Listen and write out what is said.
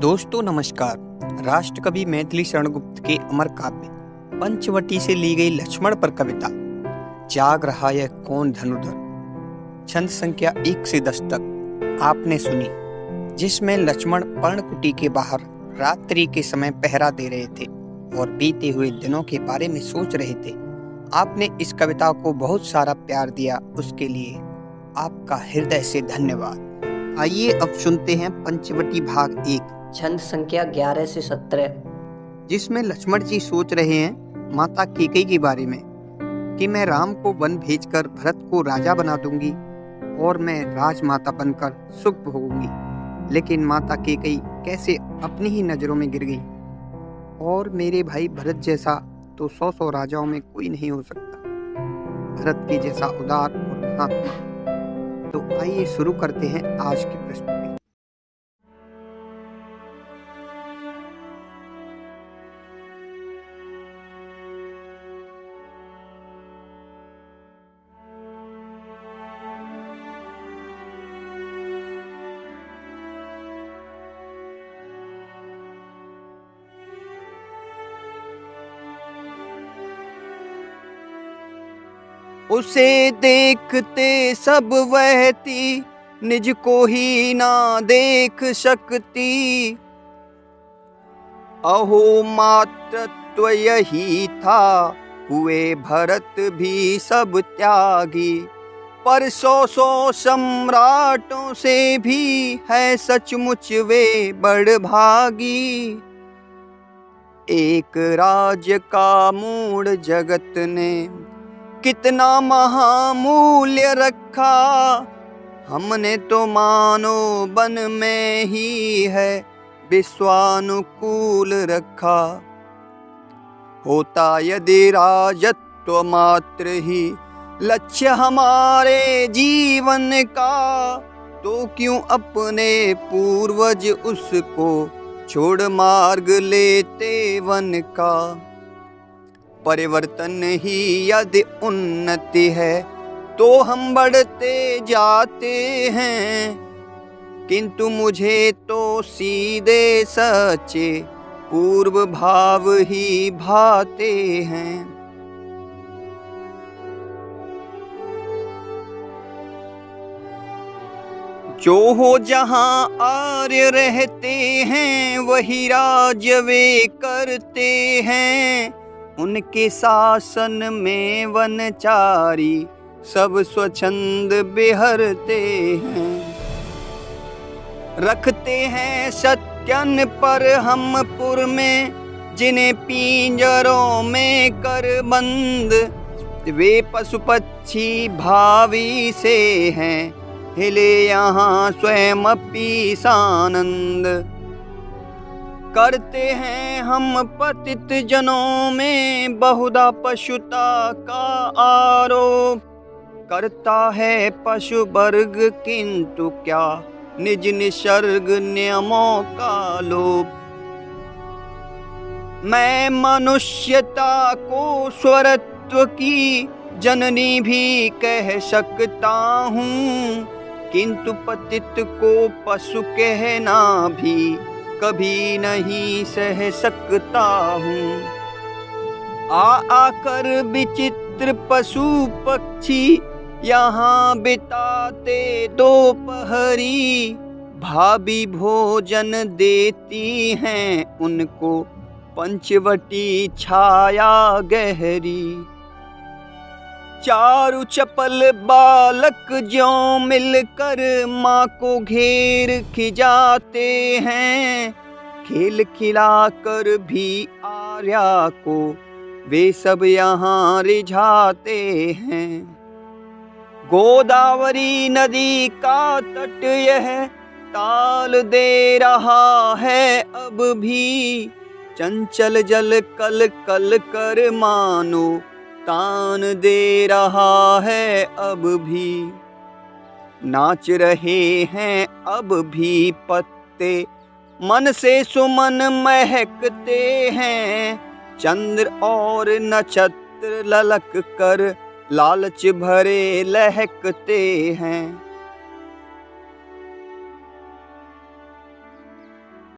दोस्तों नमस्कार। राष्ट्रकवि मैथिली शरण गुप्त के अमर काव्य पंचवटी से ली गई लक्ष्मण पर कविता जाग रहा यह कौन धनुधर छंद संख्या 1 से 10 तक आपने सुनी, जिसमें लक्ष्मण पर्णकुटी के बाहर रात्रि के समय पहरा दे रहे थे और बीते हुए दिनों के बारे में सोच रहे थे। आपने इस कविता को बहुत सारा प्यार दिया, उसके लिए आपका हृदय से धन्यवाद। आइए अब सुनते हैं पंचवटी भाग 1 छंद संख्या 11 से 17, जिसमें लक्ष्मण जी सोच रहे हैं माता कैकेयी के बारे में कि मैं राम को वन भेजकर भरत को राजा बना दूंगी और मैं राजमाता बनकर सुख भोगूंगी। लेकिन माता कैकेयी कैसे अपनी ही नजरों में गिर गई और मेरे भाई भरत जैसा तो 100 राजाओं में कोई नहीं हो सकता, भरत के जैसा उदार और महात्मा। तो आइए शुरू करते हैं आज की प्रस्तुति। उसे देखते सब वह थी, निज को ही ना देख सकती। अहो मातृत्व यही था, हुए भरत भी सब त्यागी। पर 100 सम्राटों से भी है सचमुच वे बड़ भागी। एक राज्य का मूढ़ जगत ने कितना महामूल्य रखा, हमने तो मानो बन में ही है विश्वानुकूल रखा। होता यदि राजत्व मात्र ही लक्ष्य हमारे जीवन का, तो क्यों अपने पूर्वज उसको छोड़ मार्ग लेते वन का। परिवर्तन ही यदि उन्नति है तो हम बढ़ते जाते हैं, किंतु मुझे तो सीधे सच्चे पूर्व भाव ही भाते हैं। जो हो जहां आर्य रहते हैं, वही राज्य वे करते हैं। उनके शासन में वनचारी सब स्वच्छंद बिहरते हैं। रखते हैं सत्यन पर हम पुर में, जिन्हें पिंजरों में कर बंद। वे पशु पक्षी भावी से हैं, हिले यहाँ स्वयं अपी सानंद। करते हैं हम पतित जनों में बहुधा पशुता का आरोप। करता है पशु वर्ग किंतु क्या निज निसर्ग नियमों का लोप। मैं मनुष्यता को स्वरत्व की जननी भी कह सकता हूँ, किंतु पतित को पशु कहना भी कभी नहीं सह सकता हूँ। आकर विचित्र पशु पक्षी यहाँ बिताते दोपहरी। भाभी भोजन देती हैं उनको पंचवटी छाया गहरी। चारु चपल बालक ज्यों मिलकर माँ को घेर खिजाते हैं। खेल खिलाकर भी आर्या को वे सब यहाँ रिझाते हैं। गोदावरी नदी का तट यह ताल दे रहा है अब भी। चंचल जल कल कल कर मानो तान दे रहा है अब भी। नाच रहे हैं अब भी पत्ते, मन से सुमन महकते हैं। चंद्र और नक्षत्र ललक कर लालच भरे लहकते हैं।